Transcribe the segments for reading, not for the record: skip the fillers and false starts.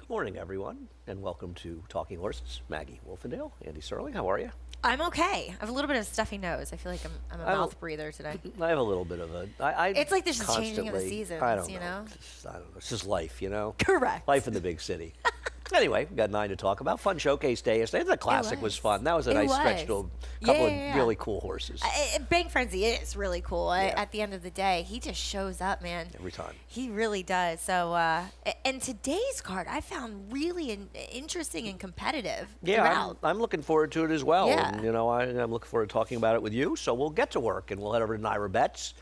Morning, everyone, and welcome to Talking Horses. Maggie Wolfendale, Andy Serling, how are you? I'm okay. I have a little bit of a stuffy nose. I feel like I'm a mouth breather today. I have a little bit of a. It's like there's just changing of the constantly- seasons, I don't you know. know? I don't know. It's just life, you know? Correct. Life in the big city. Anyway, we got 9 to talk about. Fun showcase day yesterday. The classic was fun. That was a It nice stretch was. to a couple Yeah. of really cool horses Bank Frenzy is really cool. Yeah. At the end of the day, he just shows up, man. every time. He really does. So, and today's card I found really interesting and competitive Yeah, throughout. I'm looking forward to it as well. Yeah. And, I'm looking forward to talking about it with you. So we'll get to work and we'll head over to Naira Bets.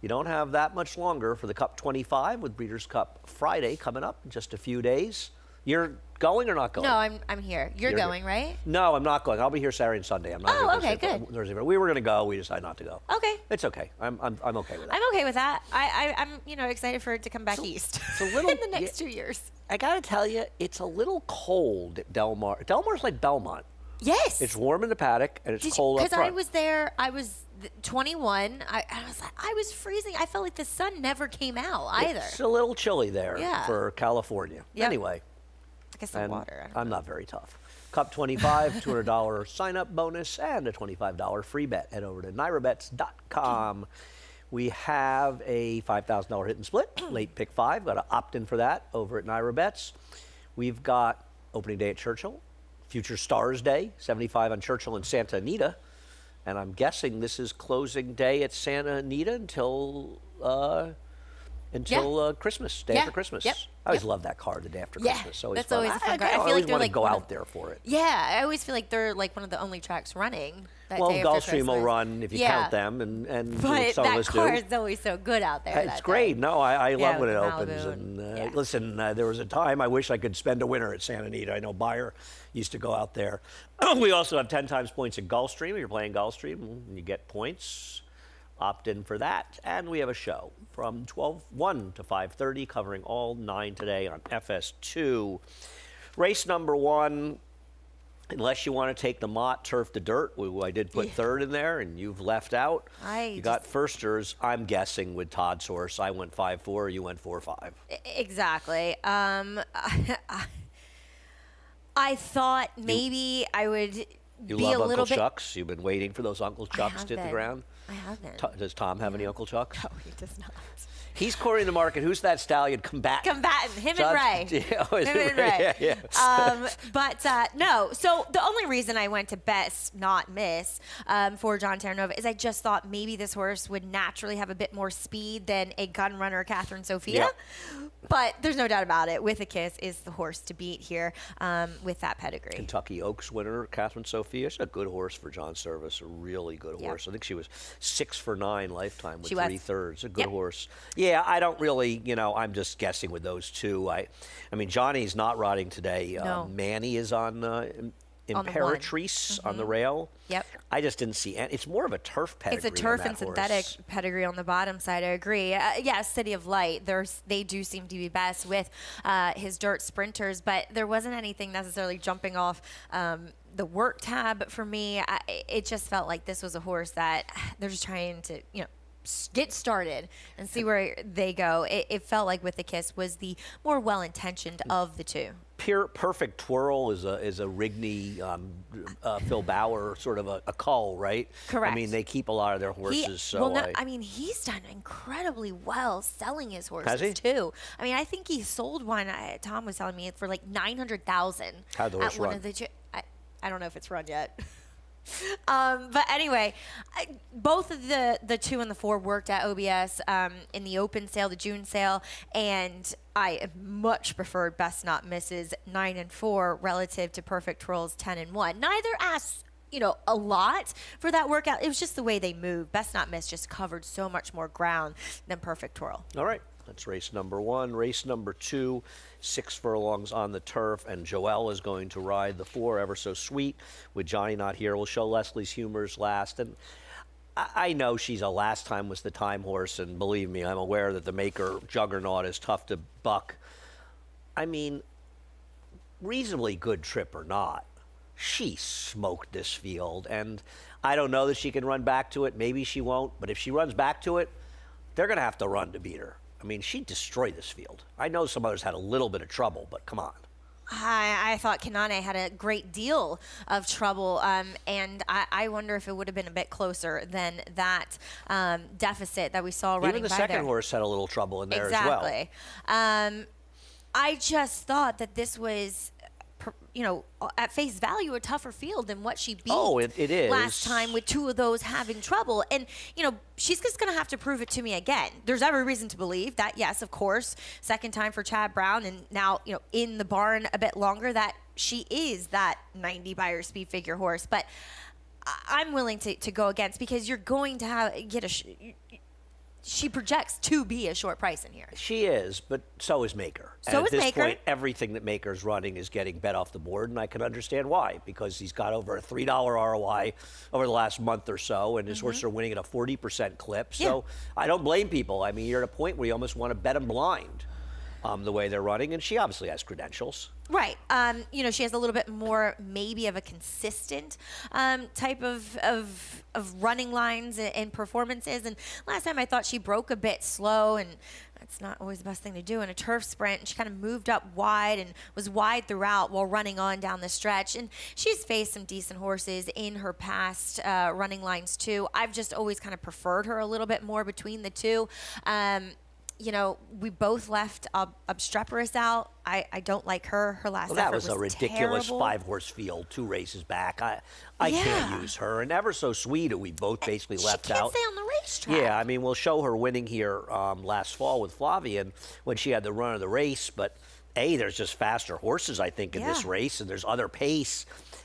You don't have that much longer for the Cup 25 with Breeders' Cup Friday coming up in just a few days. You're going or not going? No, I'm here. You're You're going, right? No, I'm not going. I'll be here Saturday and Sunday. I'm not. Oh, here okay, Thursday, good. Thursday. We were going to go. We decided not to go. Okay. It's okay. I'm okay with that. I'm okay with that. I'm excited for it to come back east. it's a little- in the next 2 years. I got to tell you, it's a little cold at Del Mar. Del Mar's like Belmont. Yes. It's warm in the paddock and it's cold up Because front. I was there. I was 21. I was freezing. I felt like the sun never came out either. It's a little chilly there Yeah. for California. Yep. Anyway. I guess the And water. I don't I'm know. not very tough. Cup 25, $200 sign-up bonus, and a $25 free bet. Head over to NairaBets.com. We have a $5,000 hit and split, late pick 5. Got to opt in for that over at Naira Bets. We've got opening day at Churchill, Future Stars Day, 75 on Churchill and Santa Anita. And I'm guessing this is closing day at Santa Anita until Christmas, day Yeah. after Christmas. Yep. I always Yep. love that card, the day after Yeah, Christmas. Always that's fun. always a fun card. I I feel like always they're want to like go one out of- there for it. Yeah, I always feel like they're like one of the only tracks running. That Well, day after Gulfstream will Christmas. run if you Yeah. count them, and But some of that us do. card's always so good out there. It's that great. day. No, I Yeah, love when it with opens. Malibu And yeah. listen, there was a time I wish I could spend a winter at Santa Anita. I know Bayer used to go out there. We also have 10 times points at Gulfstream. If you're playing Gulfstream, you get points. Opt in for that. And we have a show from 1 to 5:30 covering all 9 today on FS2. Race number 1. Unless you want to take the Mott Turf to Dirt, I did put third in there, and you've left out. You got firsters, I'm guessing, with Todd's horse. I went 5-4, you went 4-5. Exactly. I thought maybe I would You be love a little Uncle bit. Chucks? You've been waiting for those Uncle Chucks have to hit the been. ground? I haven't. Does Tom have any Uncle Chucks? No, he does not. He's Corey in the market. Who's that stallion? Combatant. Him John- and Ray. Yeah, oh, is Him it and Ray? Ray. Yeah. But no, so the only reason I went to best not miss for John Terranova is I just thought maybe this horse would naturally have a bit more speed than a gun runner, Catherine Sophia. Yeah. But there's no doubt about it. With a Kiss is the horse to beat here with that pedigree. Kentucky Oaks winner, Catherine Sophia. She's a good horse for John Service, a really good Yeah. horse. I think she was 6 for 9 lifetime with She was. 3/3. A good Yep. horse. Yeah, I don't really, I'm just guessing with those two. I mean, Johnny's not riding today. No. Manny is on Imperatrice on the rail. Yep. I just didn't see any. It's more of a turf pedigree. It's a than turf that and synthetic horse. pedigree on the bottom side. I agree. Yeah, City of Light. They do seem to be best with his dirt sprinters, but there wasn't anything necessarily jumping off the work tab for me. It just felt like this was a horse that they're just trying to, get started and see where they go. It felt like With the Kiss was the more well-intentioned of the two. Perfect Twirl is a Rigney, Phil Bauer sort of a cull, right? Correct. I mean, they keep a lot of their horses. He's done incredibly well selling his horses Has he? too. I mean, I think he sold one. Tom was telling me for like 900,000. How'd the horse at one run? of the. I don't know if it's run yet. But anyway, both of the 2 and the 4 worked at OBS in the open sale, the June sale, and I much preferred Best Not Misses 9 and 4 relative to Perfect Twirl's 10 and 1. Neither asked a lot for that workout. It was just the way they moved. Best Not Miss just covered so much more ground than Perfect Twirl. All right. That's race number 1. Race number 2, 6 furlongs on the turf, and Joelle is going to ride the 4, Ever So Sweet. With Johnny not here, we'll show Leslie's Humors last. And I know she's a last time was the time horse, and believe me, I'm aware that the maker juggernaut is tough to buck. I mean, reasonably good trip or not, she smoked this field, and I don't know that she can run back to it. Maybe she won't, but if she runs back to it, they're going to have to run to beat her. I mean, she destroyed this field. I know some others had a little bit of trouble, but come on. I thought Kanane had a great deal of trouble, and I wonder if it would have been a bit closer than that deficit that we saw running Even the by second there. horse had a little trouble in there as well. Exactly. I just thought that this was, at face value, a tougher field than what she beat Oh, it is. last time with two of those having trouble. And, she's just going to have to prove it to me again. There's every reason to believe that, yes, of course, second time for Chad Brown, and now, in the barn a bit longer, that she is that 90 Beyer speed figure horse. But I'm willing to go against, because you're going to get she projects to be a short price in here. She is, but so is Maker. So and is at this Maker. point, everything that Maker's running is getting bet off the board, and I can understand why, because he's got over a $3 ROI over the last month or so, and his horses are winning at a 40% clip. So I don't blame people. I mean, you're at a point where you almost want to bet them blind the way they're running, and she obviously has credentials. Right. She has a little bit more maybe of a consistent type of running lines and performances. And last time I thought she broke a bit slow, and that's not always the best thing to do in a turf sprint. And she kind of moved up wide and was wide throughout while running on down the stretch. And she's faced some decent horses in her past running lines too. I've just always kind of preferred her a little bit more between the two. We both left Obstreperous out. I don't like her. Her last Well, that effort was a ridiculous terrible. 5-horse field, 2 races back. I Yeah. can't use her. And Ever So Sweet, who we both basically left she can't out. stay on the racetrack. Yeah, I mean, we'll show her winning here last fall with Flavian when she had the run of the race. But, there's just faster horses, I think, in this Yeah. race, and there's other pace.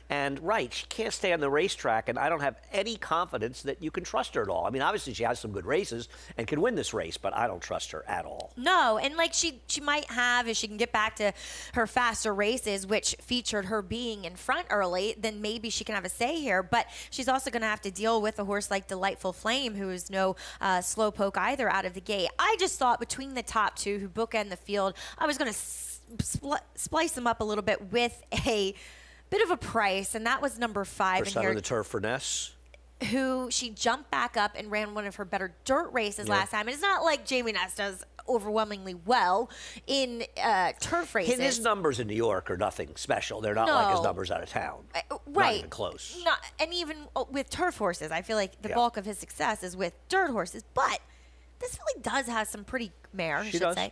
And, she can't stay on the racetrack, and I don't have any confidence that you can trust her at all. I mean, obviously, she has some good races and can win this race, but I don't trust her at all. No, and she might have, if she can get back to her faster races, which featured her being in front early, then maybe she can have a say here. But she's also going to have to deal with a horse like Delightful Flame, who is no slowpoke either out of the gate. I just thought between the top two who bookend the field, I was going to splice them up a little bit with a bit of a price, and that was number 5 in First time here, on the turf for Ness. who she jumped back up and ran one of her better dirt races last time. And it's not like Jamie Ness does overwhelmingly well in turf races. His numbers in New York are nothing special. They're not like his No. numbers out of town. Right. Not even close. And even with turf horses, I feel like the Yeah. bulk of his success is with dirt horses. But this really does have some pretty I should does. say,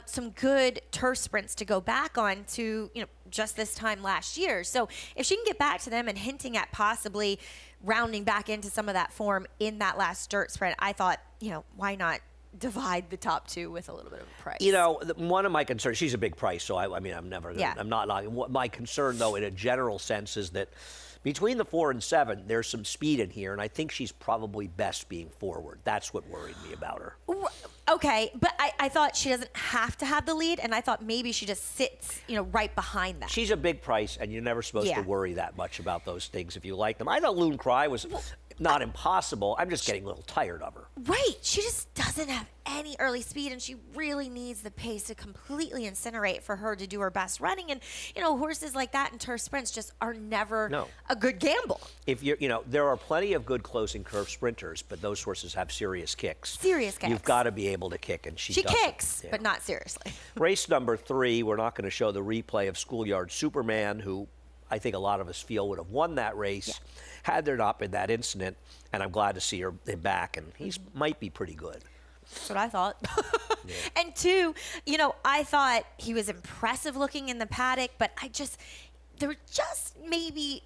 some good turf sprints to go back on to, just this time last year. So if she can get back to them and hinting at possibly rounding back into some of that form in that last dirt sprint, I thought, why not divide the top two with a little bit of a price? One of my concerns, she's a big price, so I'm never gonna, Yeah. I'm not knocking. What my concern, though, in a general sense, is that between the 4 and 7, there's some speed in here, and I think she's probably best being forward. That's what worried me about her. Okay, but I thought she doesn't have to have the lead, and I thought maybe she just sits, right behind that. She's a big price, and you're never supposed to Yeah. worry that much about those things if you like them. I thought Loon Cry was not impossible. I'm just getting a little tired of her. Right. She just doesn't have any early speed, and she really needs the pace to completely incinerate for her to do her best running. And, horses like that in turf sprints just are never a good gamble. If there are plenty of good closing curve sprinters, but those horses have serious kicks. Serious kicks. You've got to be able to kick, and she doesn't. kicks, Yeah. but not seriously. Race number 3, we're not going to show the replay of Schoolyard Superman, who I think a lot of us feel would have won that race had there not been that incident. And I'm glad to see him back, and he might be pretty good. That's what I thought. And 2, I thought he was impressive looking in the paddock, but they were just maybe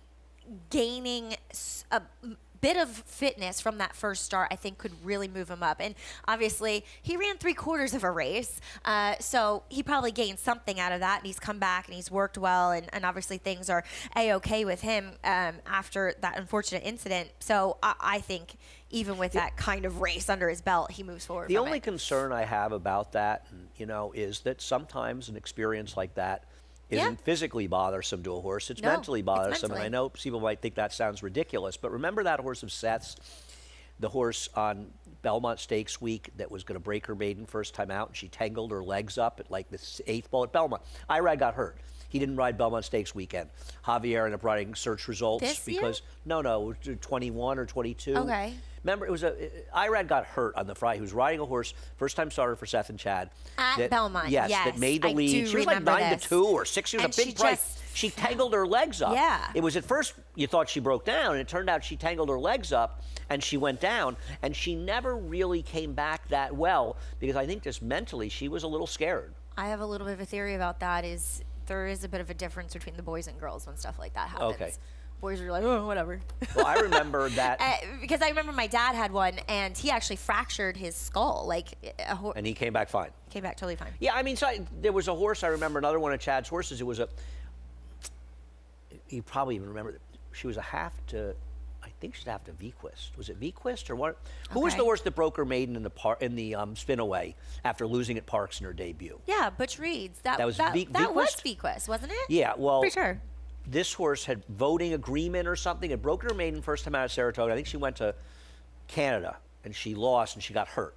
gaining a bit of fitness from that first start, I think could really move him up. And obviously, he ran 3/4 of a race, so he probably gained something out of that, and he's come back and he's worked well, and obviously things are A-okay with him after that unfortunate incident. So I think even with that kind of race under his belt, he moves forward. The from only it. concern I have about that, is that sometimes an experience like that isn't physically bothersome to a horse. It's No, mentally it's bothersome. And I mentally. know people might think that sounds ridiculous, but remember that horse of Seth's, the horse on Belmont Stakes week that was going to break her maiden first time out, and she tangled her legs up at like the 8th ball at Belmont. Irad got hurt. He didn't ride Belmont Stakes weekend. Javier ended up riding Search Results This year? because no, it was 21 or 22. Okay. Remember, it was Irad got hurt on the Friday. He was riding a horse, first time starter for Seth and Chad. At Belmont, yes, yes, that made the I lead. do She was like remember 9 this. to 2 or 6. She was And a big she price. just- She tangled her legs up. Yeah. It was at first you thought she broke down, and it turned out she tangled her legs up and she went down, and she never really came back that well because I think just mentally she was a little scared. I have a little bit of a theory about that. Is there is a bit of a difference between the boys and girls when stuff like that happens. Okay. Boys are like, oh, whatever. Well, I remember that, Because I remember my dad had one, and he actually fractured his skull. Like, and he came back fine. came back totally fine. Yeah, I mean, there was a horse. I remember another one of Chad's horses. It was you probably even remember. She was a half to. I think she's half to Vequist. Was it Vequist or what? Who was Okay. the horse that broke her maiden in the spin away after losing at Parks in her debut? Yeah, Butch Reed's. That That was that was Vequist? Vequist, wasn't it? Yeah, well, Pretty sure. this horse had voting agreement or something. Had broken her maiden first time out of Saratoga. I think she went to Canada and she lost and she got hurt.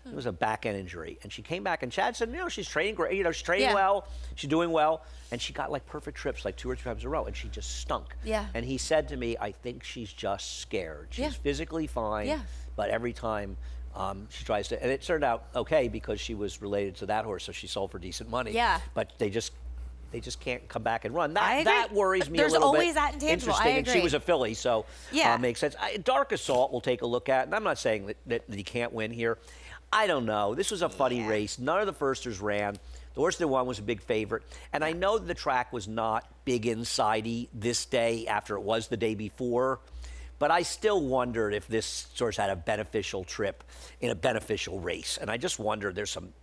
It was a back end injury, and she came back. And Chad said, she's training great. She's training Yeah. well. She's doing well, and she got like perfect trips like 2 or 3 times in a row, and she just stunk. Yeah. And he said to me, I think she's just scared. She's Yeah. physically fine, Yeah. but every time she tries to, and it turned out okay because she was related to that horse, so she sold for decent money. Yeah. But they just can't come back and run. I That agree. worries me There's a little bit. always that intangible. I Interesting. And she agree. was a filly, so Yeah. makes sense. Dark Assault we'll take a look at, and I'm not saying that he can't win here. I don't know. This was a funny race. None of the firsters ran. The horse that won was a big favorite. And I know the track was not big inside-y this day after it was the day before. But I still wondered if this horse had a beneficial trip in a beneficial race. And I just wondered, there's some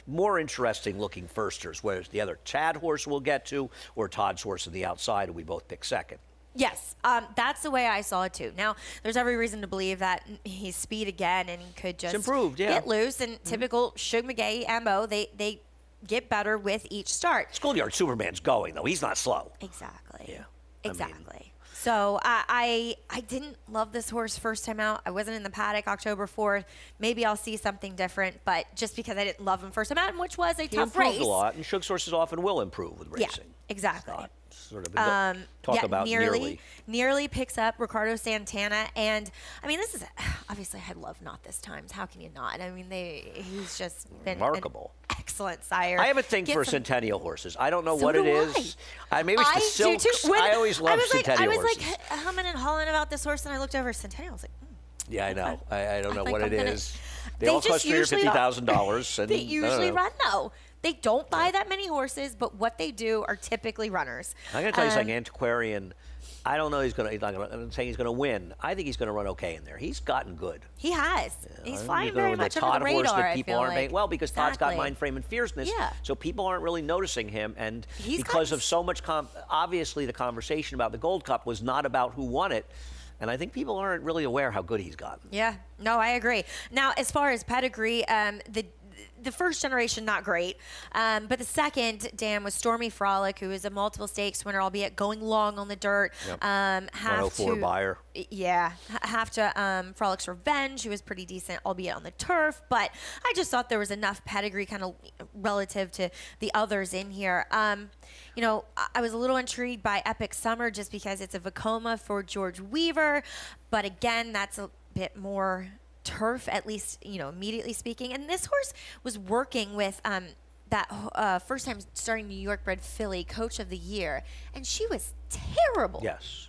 more interesting looking firsters, whether it's the other Chad horse we'll get to or Todd's horse on the outside, and we both pick second. Yes, that's the way I saw it too. Now, there's every reason to believe that he's speed again and he could just improved, yeah. get loose. And typical Shug McGay MO, they get better with each start. Schoolyard Superman's going, though. He's not slow. Exactly. Yeah, I mean- Exactly. So I didn't love this horse first time out. I wasn't in the paddock October 4th. Maybe I'll see something different, but just because I didn't love him first time out, which was a He tough improved race. a lot, and Shug's horses often will improve with Yeah, racing. exactly. Scott, sort of talk about nearly picks up Ricardo Santana, and I mean, this is obviously I love Not This Times. How can you not? I mean, he's just been Remarkable. an excellent sire. I have a thing Get for some- Centennial horses. I don't know So what it do is. Maybe it's the I do silks. too. When I always loved Centennial I was horses. like humming and hawing about this horse, and I looked over Centennial. I was like, Yeah, I know. I don't know think what I'm it gonna- is. They They all just cost usually $350,000. And they I don't usually know. run though. They don't buy that many horses, but what they do are typically runners. I'm going to tell you something. Antiquarian. I don't know. I'm not saying he's going to win. I think he's going to run okay in there. He's gotten good. He has. He's flying He's very the much Todd under the horse radar. that I people feel aren't like. paying. Well, because Todd's got Exactly. mind frame and fierceness, Yeah. so people aren't really noticing him. And He's because got- of so much, obviously the conversation about the Gold Cup was not about who won it. And I think people aren't really aware how good he's gotten. Yeah, no, I agree. Now, as far as pedigree, the first generation not great, but the second, Dan, was Stormy Frolic, who is a multiple stakes winner, albeit going long on the dirt. Yep. Have 104 to buyer. Yeah, have to Frolic's Revenge, who was pretty decent, albeit on the turf. But I just thought there was enough pedigree, kind of relative to the others in here. I was a little intrigued by Epic Summer just because it's a Vekoma for George Weaver, but again, that's a bit more turf, at least immediately speaking. And this horse was working with that first time starting New York bred filly, Coach of the Year, and she was terrible. Yes.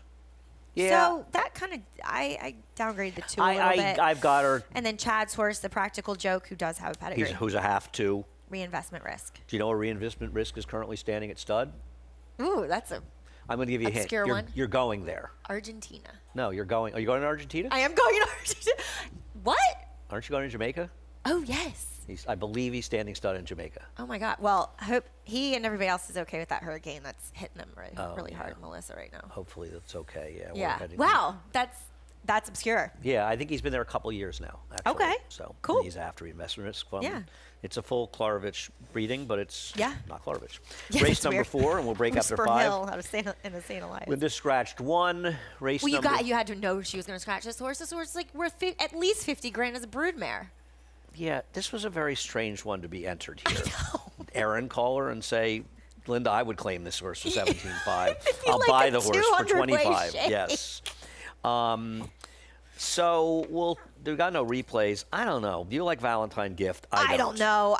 Yeah. So that kind of I downgraded the two a little bit. I've got her. And then Chad's horse, the Practical Joke, who does have a pedigree. Who's a half two. Reinvestment risk. Do you know where reinvestment risk is currently standing at stud? Ooh, that's a I'm going to give you a hint. Obscure one. You're going there. Argentina. No, you're going. Are you going to Argentina? I am going to Argentina. What? Aren't you going to Jamaica? Oh, yes. I believe he's standing stud in Jamaica. Oh, my God. Well, I hope he and everybody else is okay with that hurricane that's hitting them really hard, Melissa, right now. Hopefully that's okay. Yeah. we're Yeah. heading- Wow. That's obscure. Yeah, I think he's been there a couple years now. Actually. Okay, So cool. and he's after reinvestment risk fund. Yeah. It's a full Klarovich breeding, but it's Yeah. not Klarovich. Yeah, Race that's number weird. 4, and we'll break after Whisper 5. Hill out of in the St. Elias. Linda scratched 1. Race Well, number. you had to know she was going to scratch this horse. This horse is like worth at least 50 grand as a broodmare. Yeah, this was a very strange one to be entered here. Aaron call her and say, Linda, I would claim this horse for 17.5. you I'll like buy a the horse for 200 way 25. shake. Yes. So we got no replays. I don't know. Do you like Valentine Gift? I don't know.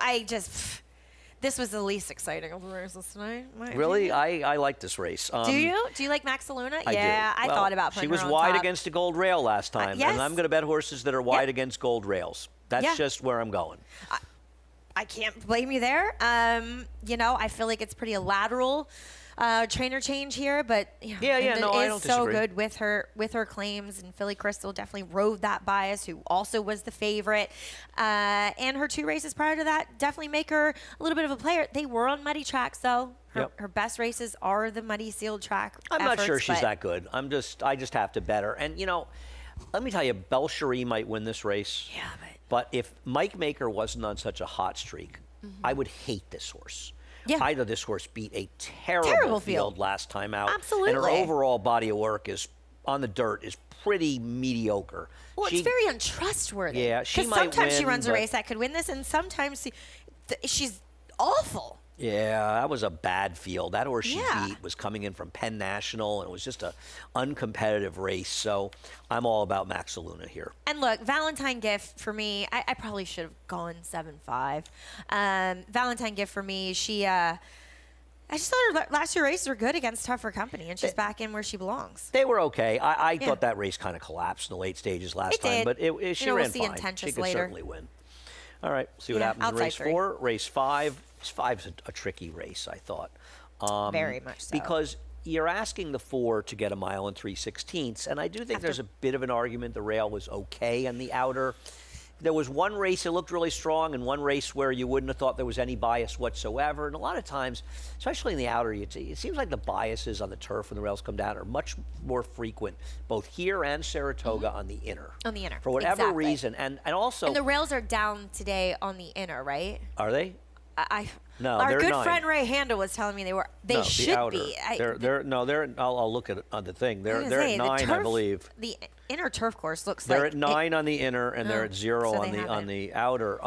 This was the least exciting of the races tonight. in my Really, opinion. I like this race. Do you? Do you like Max Luna? I Yeah, do. I Well, thought about putting she was her on wide top. against a gold rail last time, yes. and I'm going to bet horses that are wide Yeah. against gold rails. That's Yeah. just where I'm going. I can't blame you there. I feel like it's pretty a lateral trainer change here, but Yeah, Linda no, I is don't so disagree. good with her claims, and Philly Crystal definitely rode that bias, who also was the favorite, and her 2 races prior to that definitely make her a little bit of a player. They were on muddy tracks though. Her best races are the muddy sealed track. I'm not sure efforts, she's but- that good. I just have to bet her. And let me tell you, Belcherie might win this race. Yeah, But if Mike Maker wasn't on such a hot streak, I would hate this horse. Yeah. I thought this horse beat a terrible, Terrible field field. last time out. Absolutely. And her overall body of work is on the dirt is pretty mediocre. Well, She- it's very untrustworthy. Yeah, she 'Cause might sometimes she win, runs a but- race that could win this, and sometimes she's awful. Yeah, that was a bad field. That horse she Yeah. beat was coming in from Penn National, and it was just a uncompetitive race. So I'm all about Max Luna here. And look, Valentine Gift for me, I probably should have gone 7-5. Valentine Gift for me, I just thought her last 2 races were good against tougher company, and she's back in where she belongs. They were okay. I Yeah. thoued that race kind of collapsed in the late stages last It time, did. but she We'll ran see in fine. She Tenches could later. certainly win. All right, see what Yeah, happens in outside race 3. 4. Race 5. Race 5 is a tricky race, I thought. Very much so. Because you're asking the 4 to get a mile and 3/16, and I do think there's a bit of an argument the rail was okay on the outer. There was one race that looked really strong and one race where you wouldn't have thought there was any bias whatsoever. And a lot of times, especially in the outer, it seems like the biases on the turf when the rails come down are much more frequent, both here and Saratoga on the inner. On the inner, For whatever exactly. reason. And also, And the rails are down today on the inner, right? are they? No, Our they're good 9. friend Ray Handel was telling me they No, should the outer. be. I'll look at it on the thing. They're Say, at the 9, I turf- believe. The inner turf course looks They're like at 9 on the inner, and they're at 0 so on they the haven't. outer.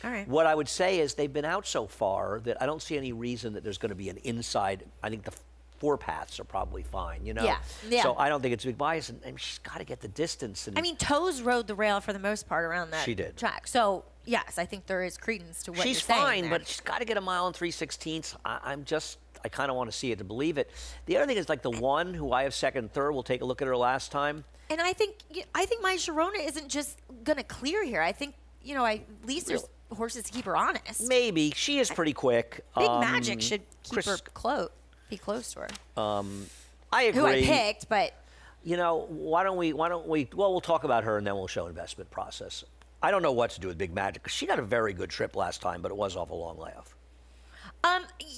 right. What I would say is they've been out so far that I don't see any reason that there's going to be an inside. I think the 4 paths are probably fine. Yeah, yeah. So I don't think it's a big bias, and she's got to get the distance. And I mean, Toes rode the rail for the most part around that She did. track. So, yes, I think there is credence to what she's you're saying fine, there. but she's got to get a mile and 3/16. I kind of want to see it to believe it. The other thing is like the one who I have second and third. We'll take a look at her last time. And I think my Sharona isn't just going to clear here. I think, at least there's horses to keep her honest. Maybe she is pretty quick. Big Magic should keep Chris- her be close to her. I agree. Who I picked, but Why don't we, well, we'll talk about her and then we'll show investment process. I don't know what to do with Big Magic because she got a very good trip last time, but it was off a long layoff.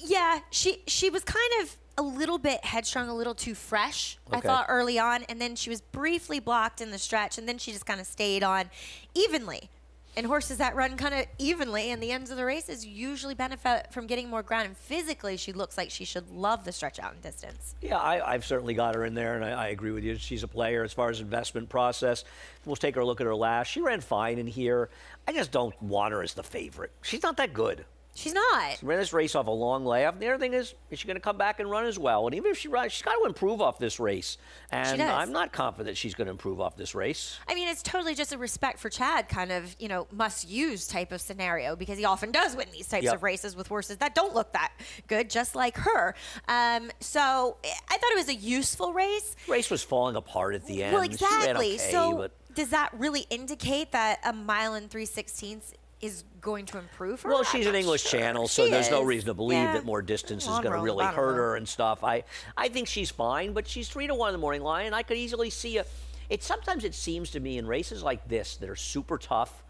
yeah, she was kind of a little bit headstrong, a little too fresh, I Okay. thought, early on. And then she was briefly blocked in the stretch, and then she just kind of stayed on evenly. And horses that run kind of evenly in the ends of the races usually benefit from getting more ground. And physically, she looks like she should love the stretch out and distance. Yeah, I've certainly got her in there, and I agree with you. She's a player as far as investment process. We'll take a look at her last. She ran fine in here. I just don't want her as the favorite. She's not that good. She's not. She ran this race off a long layoff. The other thing is she going to come back and run as well? And even if she runs, she's got to improve off this race. And does. I'm not confident she's going to improve off this race. I mean, it's totally just a respect for Chad kind of, must-use type of scenario because he often does win these types Yep. of races with horses that don't look that good, just like her. So I thought it was a useful race. Race was falling apart at the end. Well, She ran exactly. okay, So but does that really indicate that a mile and 3/16 is going to improve her? well, I'm she's an not English sure. channel, so She there's no is. reason to believe Yeah. that more distance is Well, I'm going to wrong really about hurt her. her and stuff. I think she's fine, but she's 3-1 in the morning line. I could easily see sometimes it seems to me in races like this that are super tough,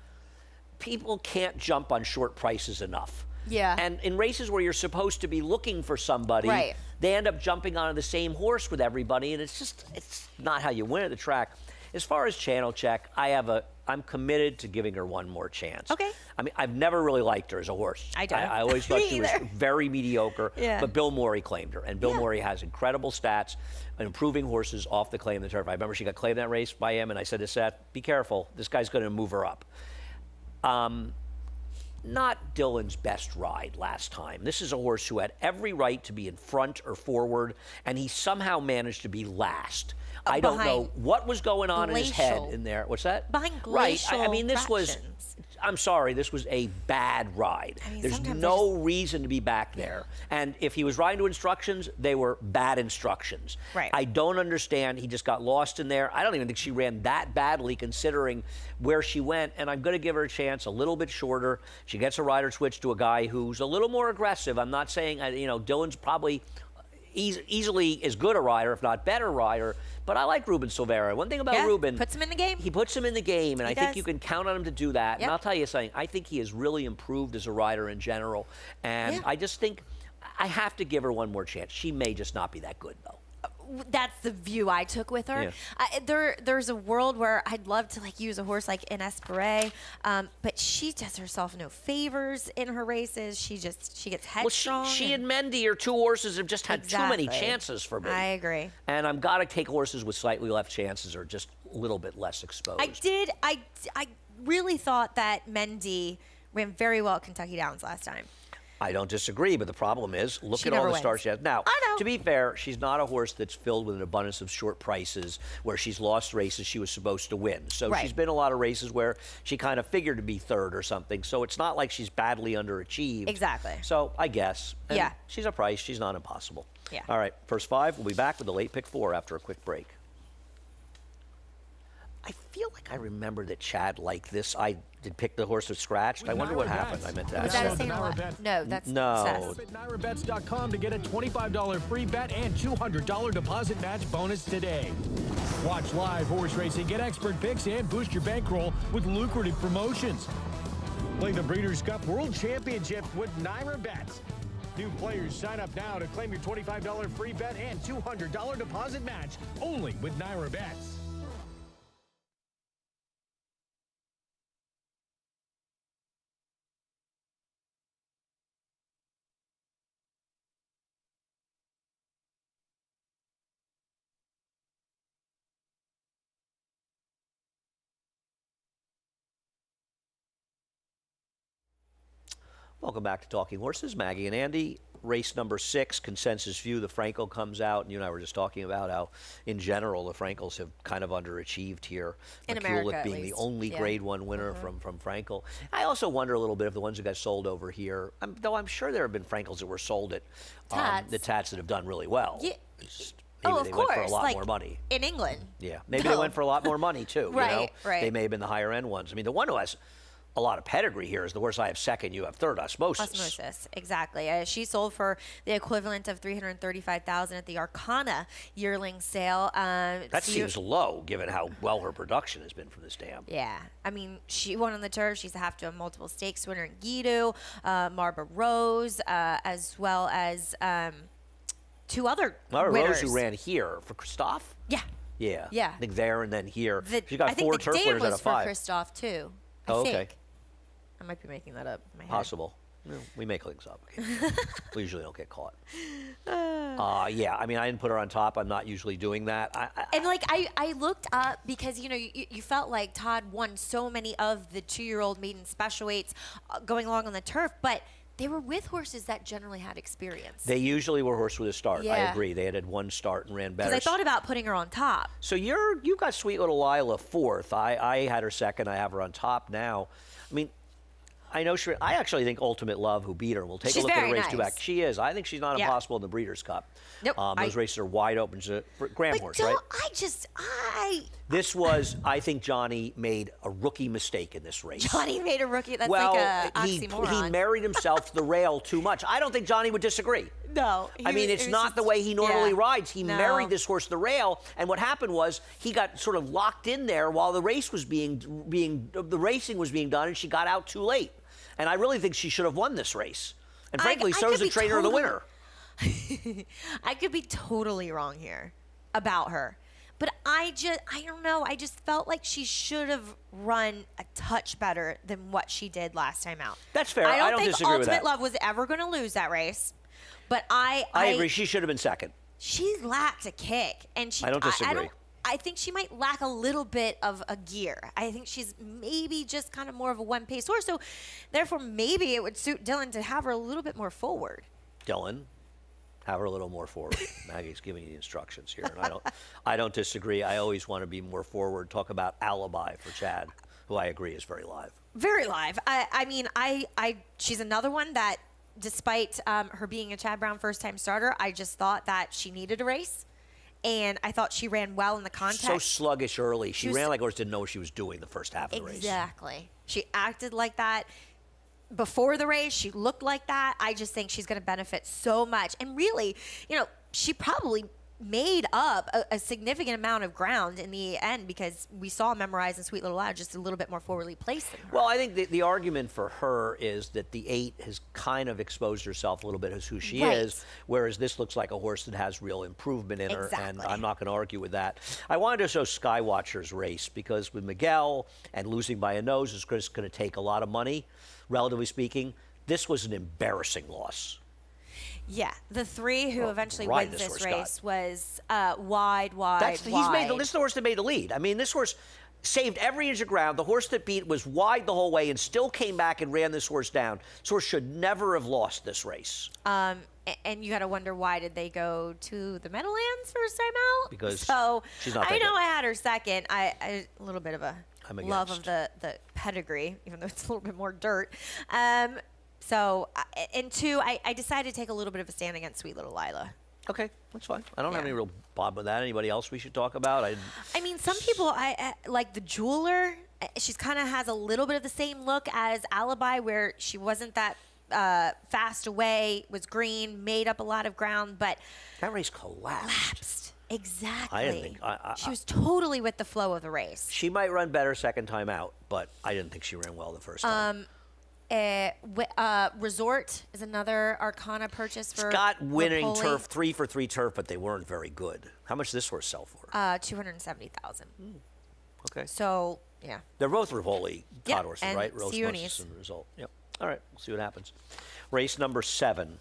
people can't jump on short prices enough. Yeah. And in races where you're supposed to be looking for somebody, Right. they end up jumping onto the same horse with everybody, and it's not how you win at the track. As far as Channel Check, I'm committed to giving her one more chance. Okay. I mean, I've never really liked her as a horse. I don't. I always thought Me she was either. very mediocre. Yeah. But Bill Morey claimed her, and Bill Yeah. Morey has incredible stats and improving horses off the claim of the turf. I remember she got claimed that race by him, and I said to Seth, "Be careful. This guy's going to move her up." not Dylan's best ride last time. This is a horse who had every right to be in front or forward, and he somehow managed to be last. I don't know what was going on in his head in there. What's that? Behind Right. glacial I mean, this was, fractions. I'm sorry, this was a bad ride. I mean, There's sometimes no reason to be back there. And if he was riding to instructions, they were bad instructions. Right. I don't understand. He just got lost in there. I don't even think she ran that badly considering where she went. And I'm going to give her a chance a little bit shorter. She gets a rider switch to a guy who's a little more aggressive. I'm not saying, Dylan's probably easily as good a rider, if not better rider. But I like Ruben Silvera. One thing about Ruben, puts him in the game. He puts him in the game, and I think does. you can count on him to do that. Yep. And I'll tell you something, I think he has really improved as a rider in general. And I just think I have to give her one more chance. She may just not be that good, though. That's the view I took with her. Yeah. There's a world where I'd love to use a horse like Ines Beret, but she does herself no favors in her races. She gets headstrong. Well, she and Mendy are two horses have just had too many chances for me. I agree. And I'm got to take horses with slightly less chances or just a little bit less exposed. I really thought that Mendy ran very well at Kentucky Downs last time. I don't disagree, but the problem is, look She at all never the wins. stars she has. Now, I know. to be fair, she's not a horse that's filled with an abundance of short prices where she's lost races she was supposed to win. So she's been a lot of races where she kind of figured to be third or something. So it's not like she's badly underachieved. Exactly. So I guess. And Yeah. she's a price. She's not impossible. Yeah. All right, first five. We'll be back with the late pick 4 after a quick break. I feel like I remember that Chad liked this. I did pick the horse that scratched. I wonder what happened. I meant to Was ask that a that. single? NyraBet. No, that's No. Seth. At NyraBets.com to get a $25 free bet and $200 deposit match bonus today. Watch live horse racing, get expert picks, and boost your bankroll with lucrative promotions. Play the Breeders' Cup World Championship with NyraBet. New players sign up now to claim your $25 free bet and $200 deposit match only with NyraBets. Welcome back to Talking Horses. Maggie and Andy. Race number 6, Consensus View. The Frankel comes out, and you and I were just talking about how, in general, the Frankels have kind of underachieved here. In McCulloch America, at being the least. only Yeah. Grade 1 winner from Frankel. I also wonder a little bit if the ones that got sold over here, though I'm sure there have been Frankels that were sold at Tats. the Tats that have done really well. Yeah. Just maybe Oh, of they course. went for a lot like, more money. in England. Yeah, maybe they No. went for a lot more money too. You know? Right, right. They may have been the higher end ones. I mean, the one who has a lot of pedigree here is the horse I have second. You have third, Osmosis. Osmosis, exactly. She sold for the equivalent of $335,000 at the Arcana yearling sale. That seems low, given how well her production has been from this dam. Yeah, I mean, she won on the turf. She's a multiple stakes winner in Guido, Marba Rose, as well as 2 other Laura winners. Rose, who ran here for Christophe. Yeah. Yeah. Yeah. I think there and then here. She I got think 4 the turf dam winners out was of for 5. Christophe too. Oh, I okay. think. I might be making that up in my head. Possible. No, we make things up. We usually don't get caught. Yeah, I mean, I didn't put her on top. I'm not usually doing that. And I looked up because you felt like Todd won so many of the 2-year-old maiden special weights going along on the turf, but they were with horses that generally had experience. They usually were horse with a start. I Yeah. agree. They had 1 start and ran better. Because I thought about putting her on top. So you've got Sweet Little Lila 4th. I had her second. I have her on top now. I mean, I know I actually think Ultimate Love, who beat her, will take a She's look at very a race 2 nice. back. She is. I think she's not Yeah. impossible in the Breeders' Cup. Nope, Those races are wide open. She's a Graham But horse, right? This was, I think Johnny made a rookie mistake in this race. Johnny made a rookie. That's well, like a he oxymoron. married himself to the rail too much. I don't think Johnny would disagree. No. I mean, it's not the way he normally rides. He No. married this horse to the rail, and what happened was he got sort of locked in there while the race was the racing was being done, and she got out too late. And I really think she should have won this race. And frankly, so is the trainer of the winner. I could be totally wrong here about her. But I don't know. I just felt like she should have run a touch better than what she did last time out. That's fair. I don't think disagree with Ultimate that. Love was ever going to lose that race. But I agree. She should have been second. She lacked a kick, and I don't disagree. I think she might lack a little bit of a gear. I think she's maybe just kind of more of a one-pace horse. So, therefore, maybe it would suit Dylan to have her a little bit more forward. Dylan, have her a little more forward. Maggie's giving you the instructions here, and I don't disagree. I always want to be more forward. Talk about alibi for Chad, who I agree is very live. Very live. I mean, she's another one that, despite her being a Chad Brown first-time starter, I just thought that she needed a race. And I thought she ran well in the context. So sluggish early. She was- ran like a horse didn't know what she was doing the first half of the race. Exactly. She acted like that before the race. She looked like that. I just think she's going to benefit so much. And really, she probably made up a significant amount of ground in the end because we saw Memorize and Sweet Little Loud just a little bit more forwardly placed than her. Well, I think the argument for her is that the 8 has kind of exposed herself a little bit as who she Right. is, whereas this looks like a horse that has real improvement in her, and Exactly. I'm not going to argue with that. I wanted to show Skywatcher's race because with Miguel and losing by a nose is just going to take a lot of money, relatively speaking. This was an embarrassing loss. Yeah, the 3 who eventually ride wins this this horse, race Scott. was wide. This is the horse that made the lead. I mean, this horse saved every inch of ground. The horse that beat was wide the whole way and still came back and ran this horse down. This horse should never have lost this race. And you got to wonder, why did they go to the Meadowlands first time out? Because so she's not that I know good. I had her second. I a little bit of a I'm love of against. the pedigree, even though it's a little bit more dirt. And 2, I decided to take a little bit of a stand against Sweet Little Lila. Okay, that's fine. I don't have Yeah. any real problem with that. Anybody else we should talk about? I mean, some people, I like the Jeweler. She's kind of has a little bit of the same look as Alibi, where she wasn't that fast away, was green, made up a lot of ground, but That race collapsed. lapsed. Exactly. I didn't think- she was totally with the flow of the race. She might run better second time out, but I didn't think she ran well the first time. Resort is another Arcana purchase for Got winning Rapoli. turf, 3 for 3 turf, but they weren't very good. How much did this horse sell for? 270,000. Okay. So yeah. They're both Rivoli Yeah, cod horses, and right? Sionis. Osmosis and Result. Yep. All right, we'll see what happens. Race number 7.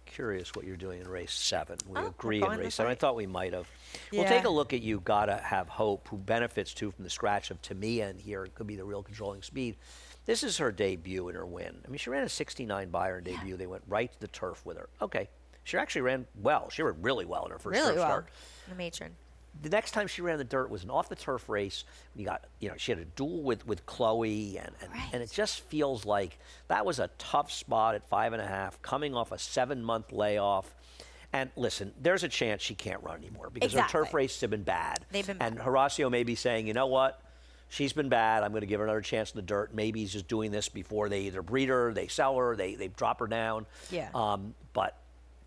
Curious what you're doing in race 7. We Oh, we're agree in going race this 7. I way. thought we might have. We'll Yeah. take a look at You Gotta Have Hope, who benefits too from the scratch of Tamia in here. It could be the real controlling speed. This is her debut and her win. I mean, she ran a 69 by her debut. They went right to the turf with her. Okay. She actually ran well. She ran really well in her first Really turf well. start. The matron. The next time she ran the dirt was an off the turf race. She had a duel with Chloe, and Right. it just feels like that was a tough spot at 5.5, coming off a 7-month layoff. And listen, there's a chance she can't run anymore because her turf Exactly. races have been bad. They've been And bad. Horacio may be saying, you know what? She's been bad. I'm going to give her another chance in the dirt. Maybe he's just doing this before they either breed her, they sell her, they drop her down. Yeah. But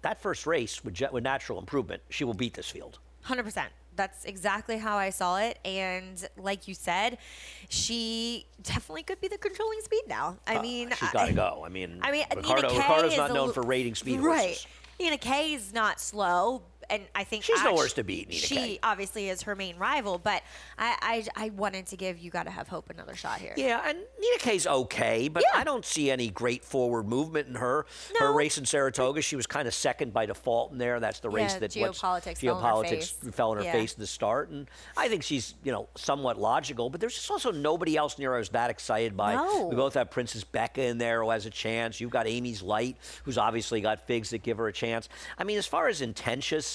that first race with natural improvement, she will beat this field. 100%. That's exactly how I saw it. And like you said, she definitely could be the controlling speed now. I mean, She's got to go. I mean, Nina Ricardo's Kay not is known for rating speed right. horses. Nina Kay is not slow, and I think She's no worse to beat, Nina She Kay. obviously is her main rival, but I wanted to give You Gotta Have Hope another shot here. Yeah, and Nina Kay's okay, but Yeah. I don't see any great forward movement in her. Her No. race in Saratoga, she was kind of second by default in there. That's the race Yeah, that geopolitics fell in her face. fell in her Yeah. face at the start, and I think she's somewhat logical. But there's just also nobody else near I was that excited by. No. We both have Princess Becca in there who has a chance. You've got Amy's Light, who's obviously got figs that give her a chance. I mean, as far as Intentious,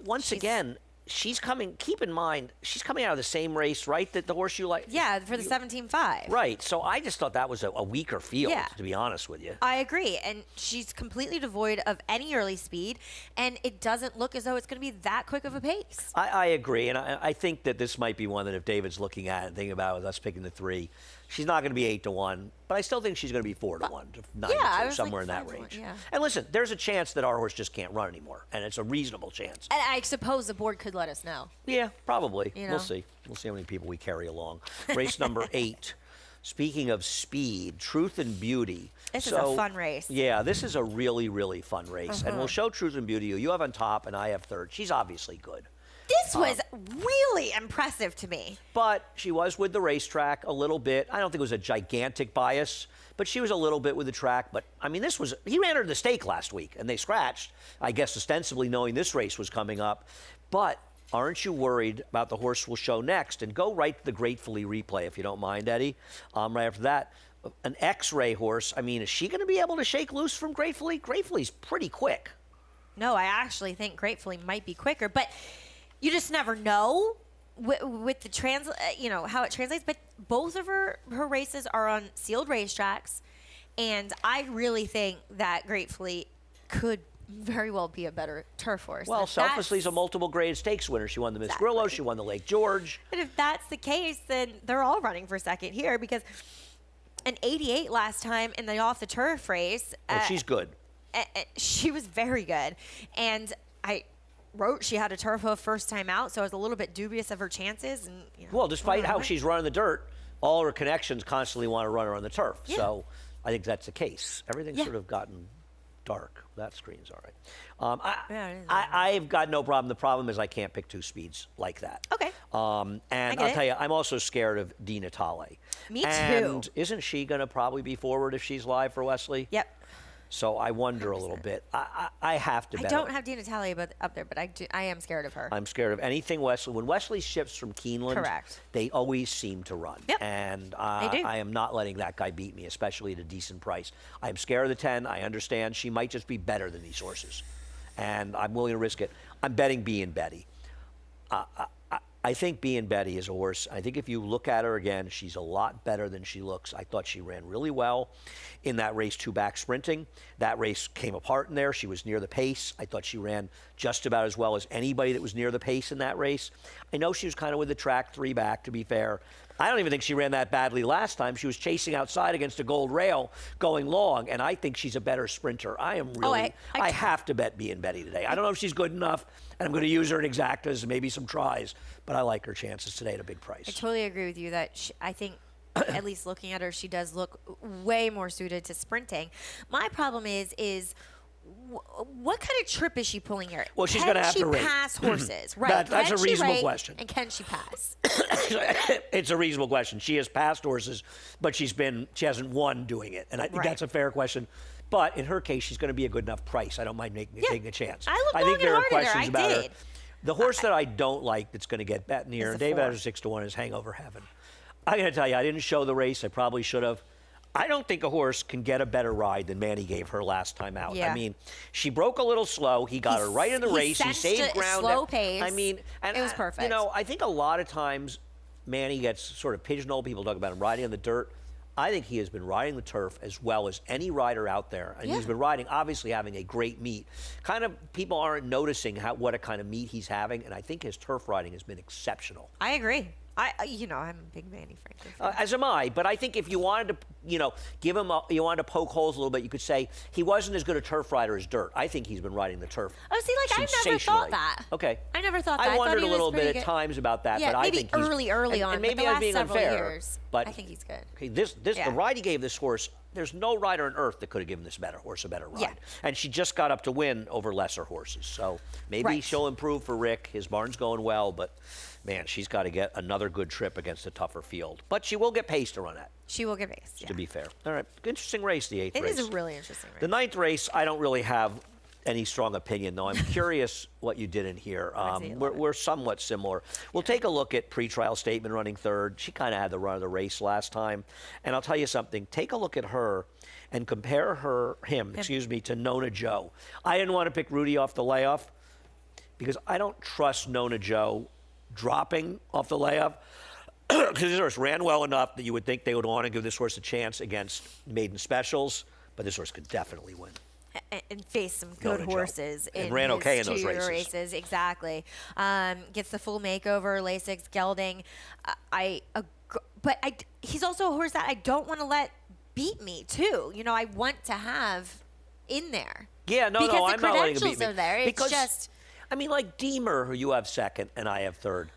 once again. She's coming. Keep in mind, she's coming out of the same race, right? That the horse you like. Yeah, for the 17.5. Right. So I just thought that was a weaker field, Yeah. to be honest with you. I agree, and she's completely devoid of any early speed, and it doesn't look as though it's going to be that quick of a pace. I agree, and I think that this might be one that if David's looking at it and thinking about it with us picking the 3, she's not going to be 8-1, but I still think she's going to be 4-1, 9-2, I was somewhere like in that 5-1, range. yeah. And listen, there's a chance that our horse just can't run anymore, and it's a reasonable chance. And I suppose the board could let us know. Yeah, probably. You know. We'll see. We'll see how many people we carry along. Race number 8. Speaking of speed, Truth and Beauty. This is a fun race. Yeah, this is a really, really fun race. And Uh-huh. we'll show Truth and Beauty. You have on top, and I have third. She's obviously good. This was really impressive to me. But she was with the racetrack a little bit. I don't think it was a gigantic bias, but she was a little bit with the track. But, I mean, he ran her to the stake last week, and they scratched, I guess ostensibly knowing this race was coming up. But aren't you worried about the horse we'll show next? And go right to the Gratefully replay, if you don't mind, Eddie. Right after that, an X-Ray horse. I mean, is she going to be able to shake loose from Gratefully? Gratefully's pretty quick. No, I actually think Gratefully might be quicker, but you just never know with the how it translates. But both of her races are on sealed racetracks, and I really think that Gratefully could very well be a better turf horse. Well, If Selflessly's a that's- multiple graded stakes winner. She won the Miss Exactly. Grillo. She won the Lake George. And if that's the case, then they're all running for second here because an 88 last time in the off the turf race. Well, she's good. She was very good, and I wrote she had a turf hoof first time out, so I was a little bit dubious of her chances. And Well, despite how whatever. she's running the dirt, all her connections constantly want to run her on the turf. Yeah. So I think that's the case. Everything's Yeah. sort of gotten dark. That screen's all right. Yeah, it is. I've got no problem. The problem is I can't pick two speeds like that. Okay. And get I'll it. tell you, I'm also scared of Di Natale. Me too. And isn't she going to probably be forward if she's live for Wesley? Yep. So I wonder a little bit. I have to I bet. don't have Di Natale up there, but I am scared of her. I'm scared of anything Wesley. When Wesley shifts from Keeneland, Correct. they always seem to run. Yep. And They do. I am not letting that guy beat me, especially at a decent price. I'm scared of the 10. I understand she might just be better than these horses. And I'm willing to risk it. I'm betting B and Betty. I think B and Betty is a horse. I think if you look at her again, she's a lot better than she looks. I thought she ran really well in that race 2-back sprinting. That race came apart in there. She was near the pace. I thought she ran just about as well as anybody that was near the pace in that race. I know she was kind of with the track 3-back, to be fair. I don't even think she ran that badly last time. She was chasing outside against a gold rail going long, and I think she's a better sprinter. I am really, I have to bet B and Betty today. I don't know if she's good enough, and I'm going to use her in exactas and maybe some tries, but I like her chances today at a big price. I totally agree with you that I think, at least looking at her, she does look way more suited to sprinting. My problem is what kind of trip is she pulling here? Well, she's gonna have to rate. Can she pass horses? Right. That's Can a she reasonable rate, question. And can she pass? It's a reasonable question. She has passed horses, but she hasn't won doing it, and I think Right. that's a fair question. But in her case, she's going to be a good enough price. I don't mind taking a chance. I looked think long there and are hard at her. questions I about did. her. The horse that I don't like that's going to get bet near, Is and the David 4. has a 6-1, is Hangover Heaven. I'm going to tell you, I didn't show the race. I probably should have. I don't think a horse can get a better ride than Manny gave her last time out. Yeah. I mean, she broke a little slow. He got her right in the he race. He sensed saved a ground. slow pace. I mean, and It was perfect. You know, I think a lot of times Manny gets sort of pigeonholed. People talk about him riding on the dirt. I think he has been riding the turf as well as any rider out there. And Yeah. he's been riding, obviously having a great meet. Kind of, people aren't noticing what a kind of meet he's having, and I think his turf riding has been exceptional. I agree. I'm a big Manny Franklin fan. As am I, but I think if you wanted to, give him, you wanted to poke holes a little bit, you could say he wasn't as good a turf rider as dirt. I think he's been riding the turf. Oh, see, like, I never thought sensationally. that. Okay. I never thought that. I I thought wondered he a was little bit pretty at good. times about that, Yeah, but I maybe think he's early and, on, and but maybe the I was last being several unfair. years, But I think he's good. Okay, the Yeah. ride he gave this horse, there's no rider on earth that could have given this horse a better ride. Yeah. And she just got up to win over lesser horses. So maybe Right. she'll improve for Rick. His barn's going well, but man, she's got to get another good trip against a tougher field. But she will get pace to run at, She will get based. Yeah. to be fair. All right, interesting race, the 8th It race. is a really interesting race. The 9th race, I don't really have any strong opinion, though. I'm curious what you did in here. We're somewhat similar. We'll take a look at pretrial statement running third. She kind of had the run of the race last time. And I'll tell you something. Take a look at her and compare him to Nona Joe. I didn't want to pick Rudy off the layoff because I don't trust Nona Joe dropping off the layoff. Because this horse ran well enough that you would think they would want to give this horse a chance against maiden specials, but this horse could definitely win. And face some Nona Joe. Rise And in ran his okay in those 2 races. Exactly. Gets the full makeover, Lasix, gelding. But he's also a horse that I don't want to let beat me too. I want to have in there. Yeah, no, because no, the I'm not letting him beat credentials me. are there. It's Because, just I mean, like Deemer, who you have second and I have third.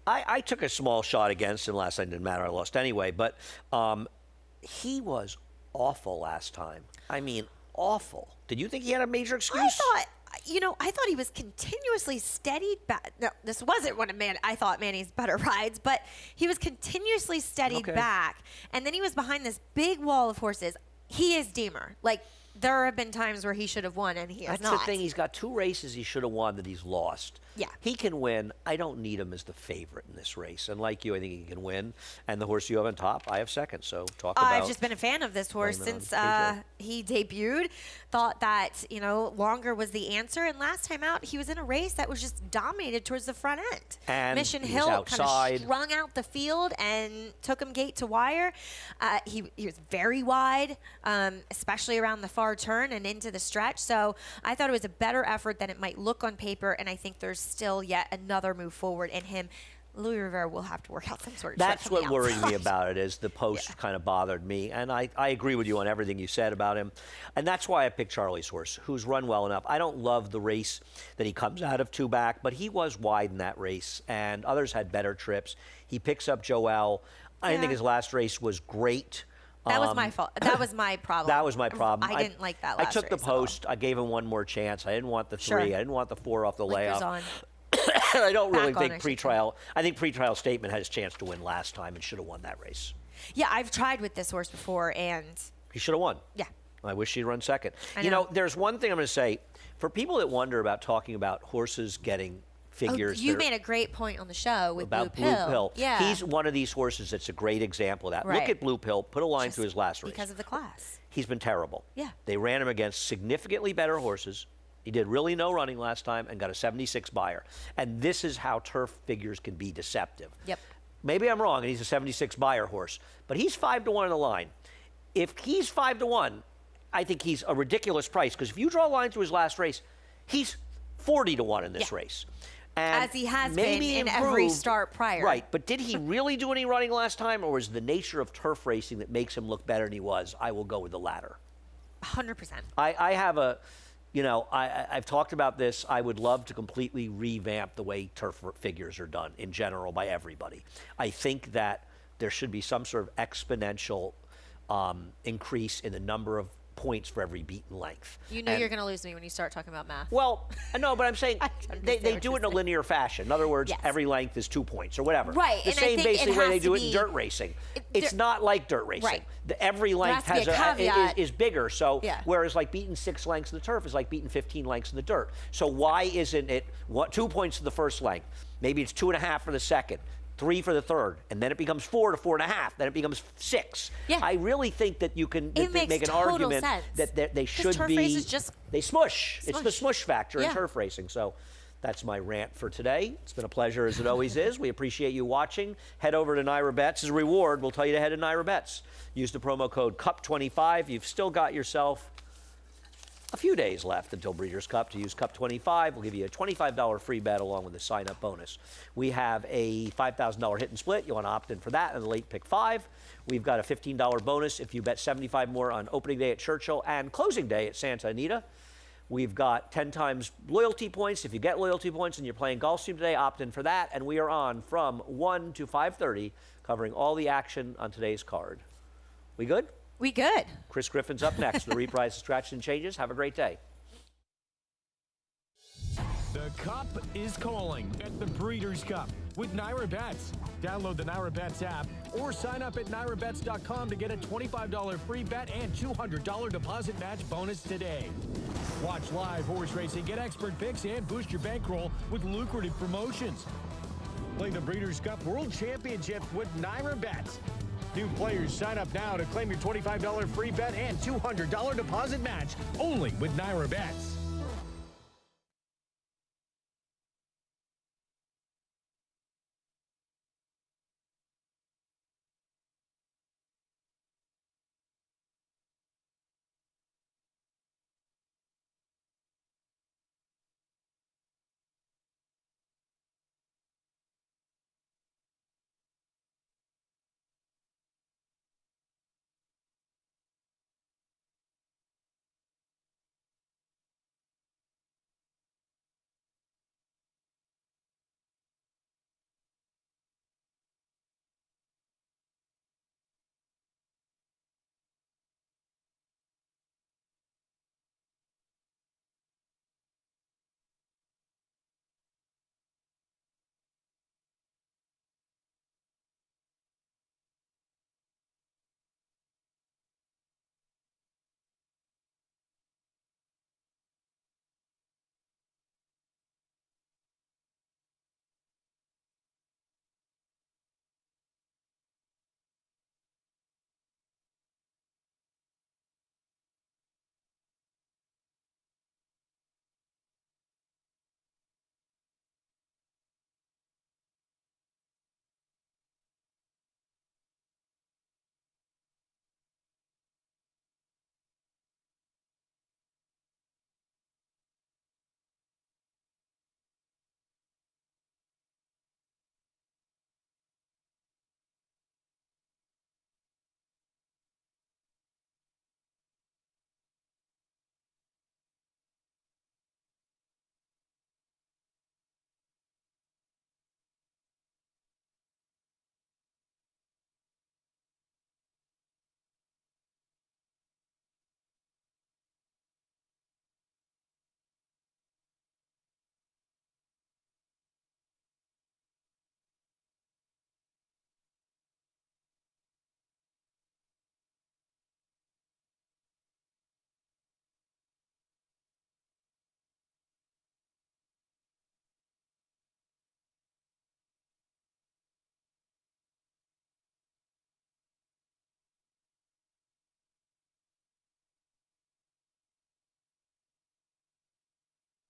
I took a small shot against him last time. Didn't matter. I lost anyway. But he was awful last time. I mean, awful. Did you think he had a major excuse? I thought he was continuously steadied back. No, this wasn't one of I thought Manny's better rides, but he was continuously steadied back. And then he was behind this big wall of horses. He is Deemer. Like, there have been times where he should have won, and he has That's not. the thing. He's got 2 races he should have won that he's lost. Yeah. He can win. I don't need him as the favorite in this race. And like you, I think he can win. And the horse you have on top, I have second. So talk about. I've just been a fan of this horse blame it on since KJ. he debuted. Thought that, longer was the answer. And last time out, he was in a race that was just dominated towards the front end. And Mission he was Hill outside. kind of strung out the field and took him gate to wire. He was very wide, especially around the far turn and into the stretch. So I thought it was a better effort than it might look on paper. And I think there's still yet another move forward in him. Louis Rivera will have to work out some sort of That's trick from what the worried me outside. about it, is the post kind of bothered me. And I agree with you on everything you said about him. And that's why I picked Charlie's horse, who's run well enough. I don't love the race that he comes out of two back, but he was wide in that race, and others had better trips. He picks up Joel. I didn't think his last race was great. That was my fault. That was my problem. That was my problem. I didn't like that last I took the race at all. post. I gave him one more chance. I didn't want the Sure. 3. I didn't want the 4 off the Blinkers layoff. on. I don't really Back on, think I should say. pretrial. I think pretrial statement had his chance to win last time and should have won that race. Yeah, I've tried with this horse before, and He should have won. yeah. I wish he'd run second. I You know, know. there's one thing I'm going to say. For people that wonder about talking about horses getting figures, You that are made a great point on the show with about Blue Pill. Yeah. He's one of these horses that's a great example of that. Look Right. at Blue Pill. Put a line Just through his last race. because of the class. He's been terrible. Yeah. They ran him against significantly better horses. He did really no running last time and got a 76 buyer. And this is how turf figures can be deceptive. Yep. Maybe I'm wrong, and he's a 76 buyer horse, but he's 5-1 on the line. If he's 5-1, I think he's a ridiculous price, because if you draw a line through his last race, he's 40-1 in this Yeah. race. And As he has maybe been in every improved- start prior. Right, but did he really do any running last time, or was the nature of turf racing that makes him look better than he was? I will go with the latter. 100%. I have a, I've talked about this. I would love to completely revamp the way turf figures are done in general by everybody. I think that there should be some sort of exponential increase in the number of points for every beaten length. You know And- you're going to lose me when you start talking about math. Well, no, but I'm saying I they understand what do you're it in a saying. linear fashion. In other words, Yes. every length is 2 points or whatever. Right, The and I same think it basically way they has do to it in be- dirt racing. there- It's not like dirt racing. Right. Every length has to be a caveat. is bigger. So Yeah. whereas like beating 6 lengths in the turf is like beating 15 lengths in the dirt. So why isn't it 2 points for the first length? Maybe it's 2.5 for the second. 3 for the third, and then it becomes 4 to 4.5. Then it becomes 6. Yeah. I really think that you can It makes make an total argument sense. that they 'Cause should turf be. races just They smush. It's the smush. smush factor in Yeah. turf racing. So that's my rant for today. It's been a pleasure, as it always is. We appreciate you watching. Head over to Naira Bets. As a reward, we'll tell you to head to Naira Bets. Use the promo code CUP25. You've still got yourself a few days left until Breeders' Cup to use CUP25. We'll give you a $25 free bet along with a sign-up bonus. We have a $5,000 hit and split. You want to opt in for that and the late pick 5. We've got a $15 bonus if you bet 75 more on opening day at Churchill and closing day at Santa Anita. We've got 10 times loyalty points. If you get loyalty points and you're playing Gulfstream today, opt in for that. And we are on from 1 to 5:30, covering all the action on today's card. We good? We good. Chris Griffin's up next. The reprise of Scratch and Changes. Have a great day. The Cup is calling at the Breeders' Cup with Naira Bets. Download the Naira Bets app or sign up at NairaBets.com to get a $25 free bet and $200 deposit match bonus today. Watch live horse racing, get expert picks, and boost your bankroll with lucrative promotions. Play the Breeders' Cup World Championship with Naira Bets. New players sign up now to claim your $25 free bet and $200 deposit match only with Naira Bets.